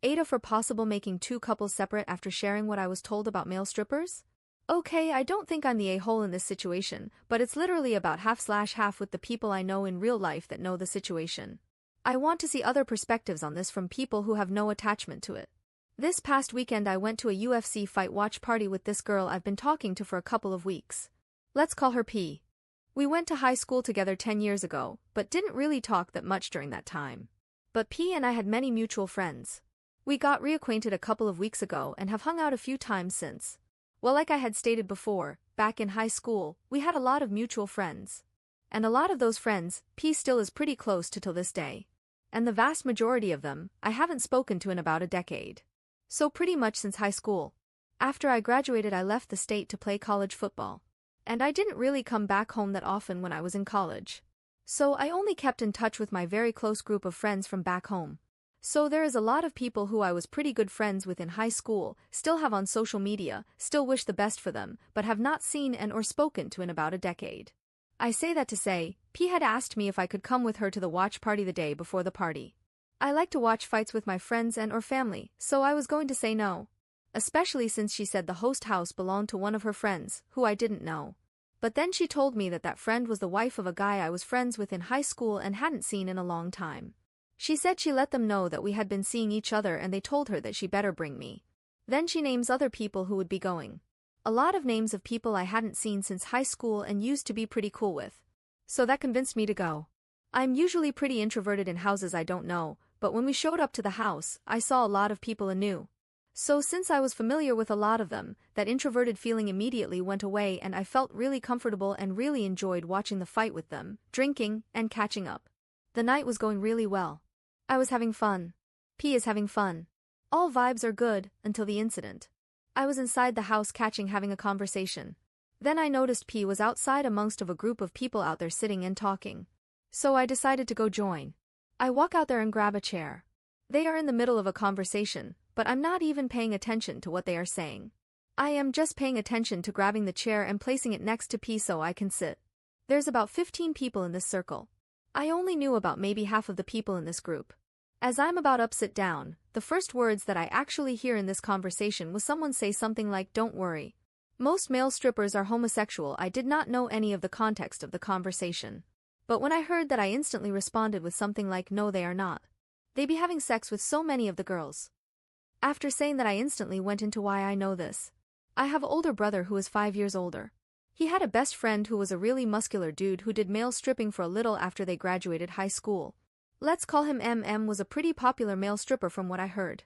AITA for possible making two couples separate after sharing what I was told about male strippers? Okay, I don't think I'm the a-hole in this situation, but it's literally about half/half with the people I know in real life that know the situation. I want to see other perspectives on this from people who have no attachment to it. This past weekend I went to a UFC fight watch party with this girl I've been talking to for a couple of weeks. Let's call her P. We went to high school together 10 years ago, but didn't really talk that much during that time. But P and I had many mutual friends. We got reacquainted a couple of weeks ago and have hung out a few times since. Well, like I had stated before, back in high school, we had a lot of mutual friends. And a lot of those friends, P still is pretty close to till this day. And the vast majority of them, I haven't spoken to in about a decade. So pretty much since high school. After I graduated I left the state to play college football. And I didn't really come back home that often when I was in college. So I only kept in touch with my very close group of friends from back home. So there is a lot of people who I was pretty good friends with in high school, still have on social media, still wish the best for them, but have not seen and or spoken to in about a decade. I say that to say, P had asked me if I could come with her to the watch party the day before the party. I like to watch fights with my friends and or family, so I was going to say no. Especially since she said the host house belonged to one of her friends, who I didn't know. But then she told me that that friend was the wife of a guy I was friends with in high school and hadn't seen in a long time. She said she let them know that we had been seeing each other and they told her that she better bring me. Then she names other people who would be going. A lot of names of people I hadn't seen since high school and used to be pretty cool with. So that convinced me to go. I'm usually pretty introverted in houses I don't know, but when we showed up to the house, I saw a lot of people anew. So since I was familiar with a lot of them, that introverted feeling immediately went away and I felt really comfortable and really enjoyed watching the fight with them, drinking, and catching up. The night was going really well. I was having fun. P is having fun. All vibes are good, until the incident. I was inside the house having a conversation. Then I noticed P was outside amongst of a group of people out there sitting and talking. So I decided to go join. I walk out there and grab a chair. They are in the middle of a conversation, but I'm not even paying attention to what they are saying. I am just paying attention to grabbing the chair and placing it next to P so I can sit. There's about 15 people in this circle. I only knew about maybe half of the people in this group. As I'm about up sit down, the first words that I actually hear in this conversation was someone say something like, "Don't worry. Most male strippers are homosexual." I did not know any of the context of the conversation. But when I heard that I instantly responded with something like, "No, they are not. They be having sex with so many of the girls." After saying that I instantly went into why I know this. I have an older brother who is 5 years older. He had a best friend who was a really muscular dude who did male stripping for a little after they graduated high school. Let's call him M. M was a pretty popular male stripper from what I heard.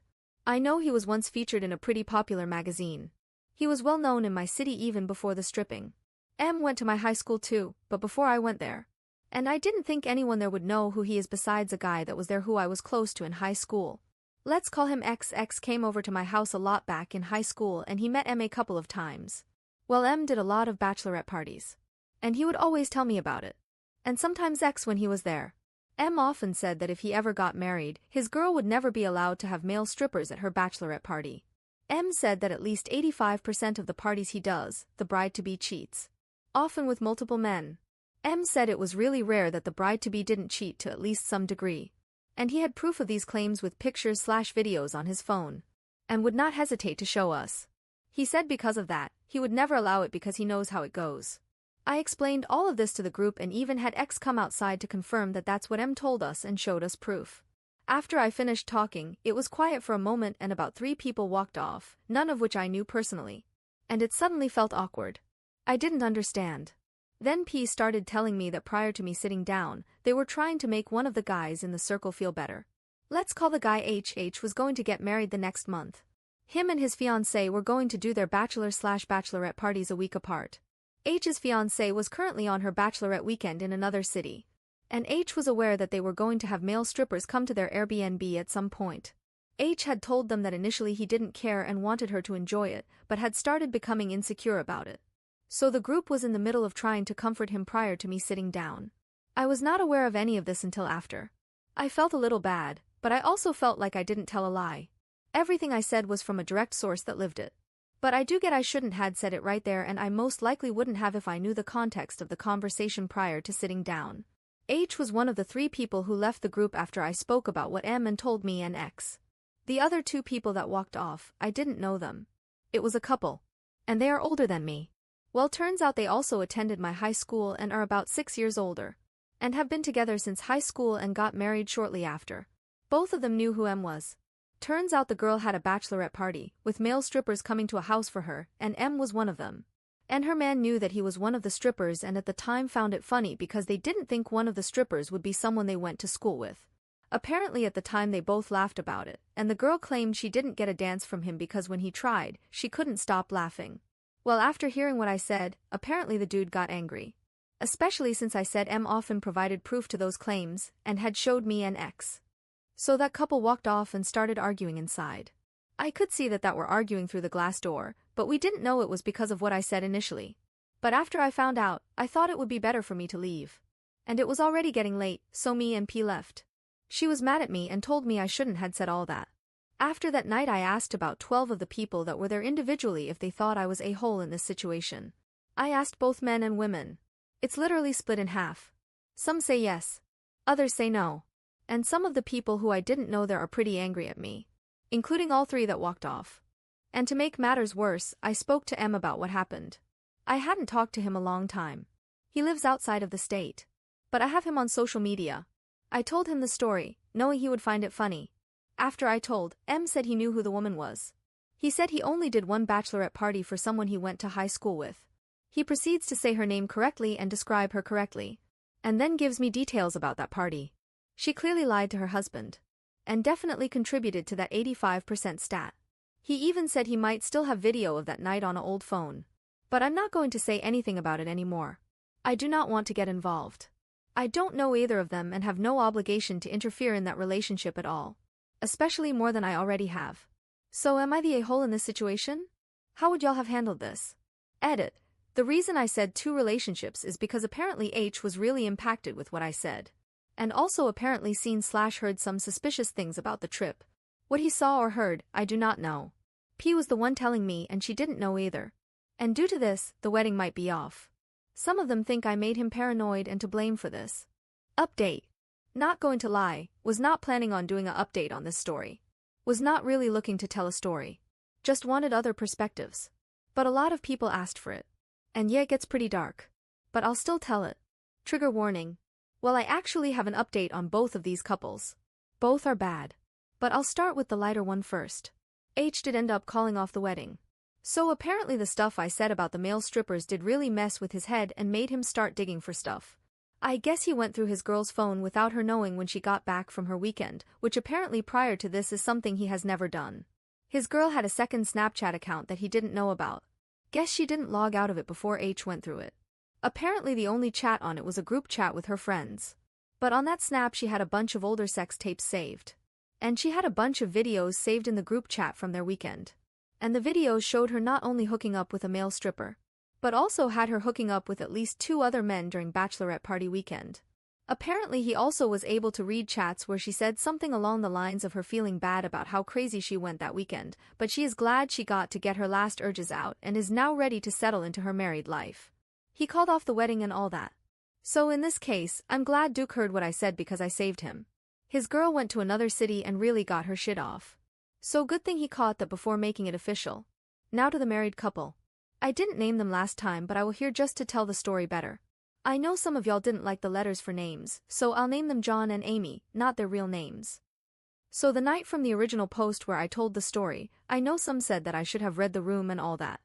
I know he was once featured in a pretty popular magazine. He was well known in my city even before the stripping. M went to my high school too, but before I went there. And I didn't think anyone there would know who he is besides a guy that was there who I was close to in high school. Let's call him X. X came over to my house a lot back in high school and he met M a couple of times. Well, M did a lot of bachelorette parties. And he would always tell me about it. And sometimes X when he was there. M often said that if he ever got married, his girl would never be allowed to have male strippers at her bachelorette party. M said that at least 85% of the parties he does, the bride-to-be cheats. Often with multiple men. M said it was really rare that the bride-to-be didn't cheat to at least some degree. And he had proof of these claims with pictures/videos on his phone. And would not hesitate to show us. He said because of that, he would never allow it because he knows how it goes. I explained all of this to the group and even had X come outside to confirm that that's what M told us and showed us proof. After I finished talking, it was quiet for a moment and about 3 people walked off, none of which I knew personally. And it suddenly felt awkward. I didn't understand. Then P started telling me that prior to me sitting down, they were trying to make one of the guys in the circle feel better. Let's call the guy H. H was going to get married the next month. Him and his fiancée were going to do their bachelor/bachelorette parties a week apart. H's fiancée was currently on her bachelorette weekend in another city. And H was aware that they were going to have male strippers come to their Airbnb at some point. H had told them that initially he didn't care and wanted her to enjoy it, but had started becoming insecure about it. So the group was in the middle of trying to comfort him prior to me sitting down. I was not aware of any of this until after. I felt a little bad, but I also felt like I didn't tell a lie. Everything I said was from a direct source that lived it. But I do get I shouldn't had said it right there and I most likely wouldn't have if I knew the context of the conversation prior to sitting down. H was one of the 3 people who left the group after I spoke about what M and told me and X. The other two people that walked off, I didn't know them. It was a couple. And they are older than me. Well, turns out they also attended my high school and are about 6 years older. And have been together since high school and got married shortly after. Both of them knew who M was. Turns out the girl had a bachelorette party, with male strippers coming to a house for her, and M was one of them. And her man knew that he was one of the strippers and at the time found it funny because they didn't think one of the strippers would be someone they went to school with. Apparently at the time they both laughed about it, and the girl claimed she didn't get a dance from him because when he tried, she couldn't stop laughing. Well, after hearing what I said, apparently the dude got angry. Especially since I said M often provided proof to those claims, and had showed me an X. So that couple walked off and started arguing inside. I could see that were arguing through the glass door, but we didn't know it was because of what I said initially. But after I found out, I thought it would be better for me to leave. And it was already getting late, so me and P left. She was mad at me and told me I shouldn't had said all that. After that night I asked about 12 of the people that were there individually if they thought I was a hole in this situation. I asked both men and women. It's literally split in half. Some say yes. Others say no. And some of the people who I didn't know there are pretty angry at me. Including all 3 that walked off. And to make matters worse, I spoke to M about what happened. I hadn't talked to him a long time. He lives outside of the state. But I have him on social media. I told him the story, knowing he would find it funny. After I told, M said he knew who the woman was. He said he only did one bachelorette party for someone he went to high school with. He proceeds to say her name correctly and describe her correctly. And then gives me details about that party. She clearly lied to her husband. And definitely contributed to that 85% stat. He even said he might still have video of that night on an old phone. But I'm not going to say anything about it anymore. I do not want to get involved. I don't know either of them and have no obligation to interfere in that relationship at all. Especially more than I already have. So am I the a-hole in this situation? How would y'all have handled this? Edit. The reason I said 2 relationships is because apparently H was really impacted with what I said. And also apparently seen/heard some suspicious things about the trip. What he saw or heard, I do not know. P was the one telling me and she didn't know either. And due to this, the wedding might be off. Some of them think I made him paranoid and to blame for this. Update. Not going to lie, was not planning on doing an update on this story. Was not really looking to tell a story. Just wanted other perspectives. But a lot of people asked for it. And yeah, it gets pretty dark. But I'll still tell it. Trigger warning. Well, I actually have an update on both of these couples. Both are bad. But I'll start with the lighter one first. H did end up calling off the wedding. So apparently the stuff I said about the male strippers did really mess with his head and made him start digging for stuff. I guess he went through his girl's phone without her knowing when she got back from her weekend, which apparently prior to this is something he has never done. His girl had a second Snapchat account that he didn't know about. Guess she didn't log out of it before H went through it. Apparently the only chat on it was a group chat with her friends. But on that snap she had a bunch of older sex tapes saved. And she had a bunch of videos saved in the group chat from their weekend. And the videos showed her not only hooking up with a male stripper, but also had her hooking up with at least 2 other men during bachelorette party weekend. Apparently he also was able to read chats where she said something along the lines of her feeling bad about how crazy she went that weekend, but she is glad she got to get her last urges out and is now ready to settle into her married life. He called off the wedding and all that. So in this case, I'm glad Duke heard what I said because I saved him. His girl went to another city and really got her shit off. So good thing he caught that before making it official. Now to the married couple. I didn't name them last time, but I will here just to tell the story better. I know some of y'all didn't like the letters for names, so I'll name them John and Amy, not their real names. So the night from the original post where I told the story, I know some said that I should have read the room and all that.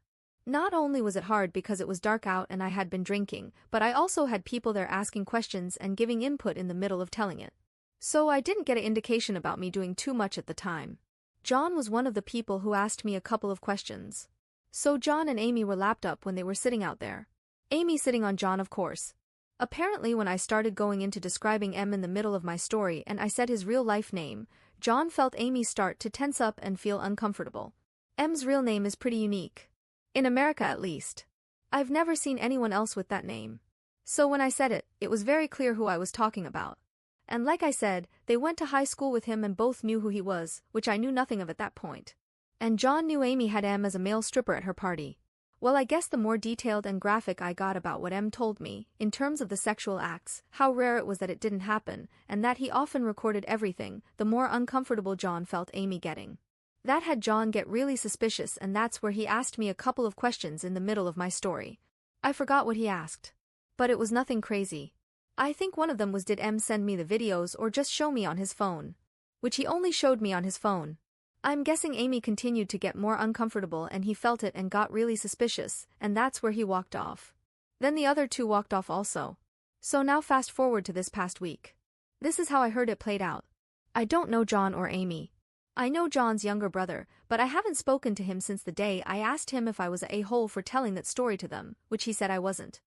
Not only was it hard because it was dark out and I had been drinking, but I also had people there asking questions and giving input in the middle of telling it. So I didn't get an indication about me doing too much at the time. John was one of the people who asked me a couple of questions. So John and Amy were lapped up when they were sitting out there. Amy sitting on John, of course. Apparently when I started going into describing M in the middle of my story and I said his real-life name, John felt Amy start to tense up and feel uncomfortable. M's real name is pretty unique. In America at least. I've never seen anyone else with that name. So when I said it, it was very clear who I was talking about. And like I said, they went to high school with him and both knew who he was, which I knew nothing of at that point. And John knew Amy had M as a male stripper at her party. Well, I guess the more detailed and graphic I got about what M told me, in terms of the sexual acts, how rare it was that it didn't happen, and that he often recorded everything, the more uncomfortable John felt Amy getting. That had John get really suspicious, and that's where he asked me a couple of questions in the middle of my story. I forgot what he asked. But it was nothing crazy. I think one of them was, did M send me the videos or just show me on his phone? Which he only showed me on his phone. I'm guessing Amy continued to get more uncomfortable and he felt it and got really suspicious, and that's where he walked off. Then the other two walked off also. So now fast forward to this past week. This is how I heard it played out. I don't know John or Amy. I know John's younger brother, but I haven't spoken to him since the day I asked him if I was a a-hole for telling that story to them, which he said I wasn't.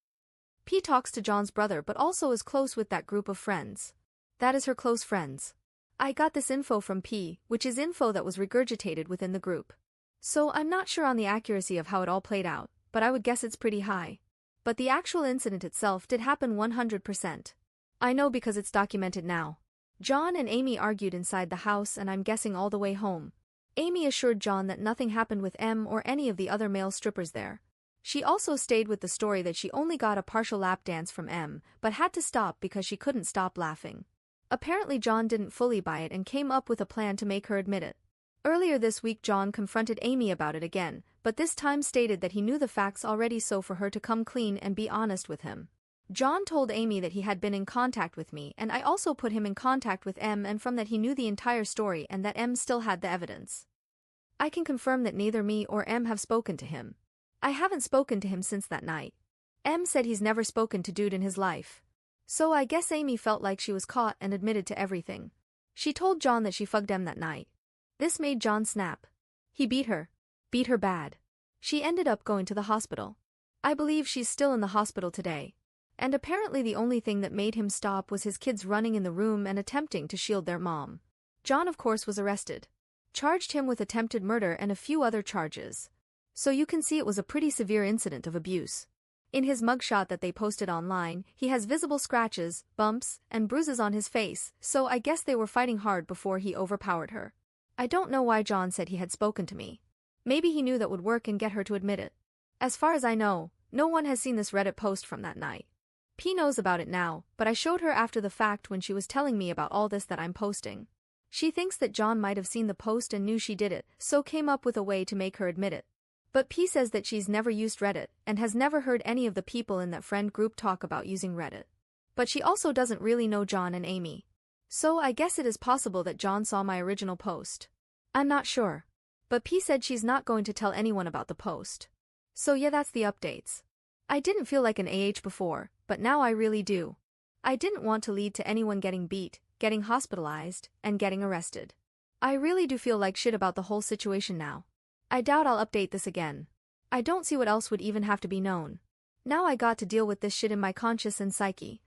P talks to John's brother but also is close with that group of friends. That is her close friends. I got this info from P, which is info that was regurgitated within the group. So I'm not sure on the accuracy of how it all played out, but I would guess it's pretty high. But the actual incident itself did happen 100%. I know because it's documented now. John and Amy argued inside the house, and I'm guessing all the way home. Amy assured John that nothing happened with M or any of the other male strippers there. She also stayed with the story that she only got a partial lap dance from M, but had to stop because she couldn't stop laughing. Apparently John didn't fully buy it and came up with a plan to make her admit it. Earlier this week John confronted Amy about it again, but this time stated that he knew the facts already, so for her to come clean and be honest with him. John told Amy that he had been in contact with me, and I also put him in contact with M, and from that he knew the entire story and that M still had the evidence. I can confirm that neither me or M have spoken to him. I haven't spoken to him since that night. M said he's never spoken to dude in his life. So I guess Amy felt like she was caught and admitted to everything. She told John that she fucked M that night. This made John snap. He beat her. Beat her bad. She ended up going to the hospital. I believe she's still in the hospital today. And apparently the only thing that made him stop was his kids running in the room and attempting to shield their mom. John of course was arrested. Charged him with attempted murder and a few other charges. So you can see it was a pretty severe incident of abuse. In his mugshot that they posted online, he has visible scratches, bumps, and bruises on his face, so I guess they were fighting hard before he overpowered her. I don't know why John said he had spoken to me. Maybe he knew that would work and get her to admit it. As far as I know, no one has seen this Reddit post from that night. P knows about it now, but I showed her after the fact when she was telling me about all this that I'm posting. She thinks that John might have seen the post and knew she did it, so came up with a way to make her admit it. But P says that she's never used Reddit, and has never heard any of the people in that friend group talk about using Reddit. But she also doesn't really know John and Amy. So I guess it is possible that John saw my original post. I'm not sure. But P said she's not going to tell anyone about the post. So yeah, that's the updates. I didn't feel like an AH before, but now I really do. I didn't want to lead to anyone getting beat, getting hospitalized, and getting arrested. I really do feel like shit about the whole situation now. I doubt I'll update this again. I don't see what else would even have to be known. Now I got to deal with this shit in my conscience and psyche.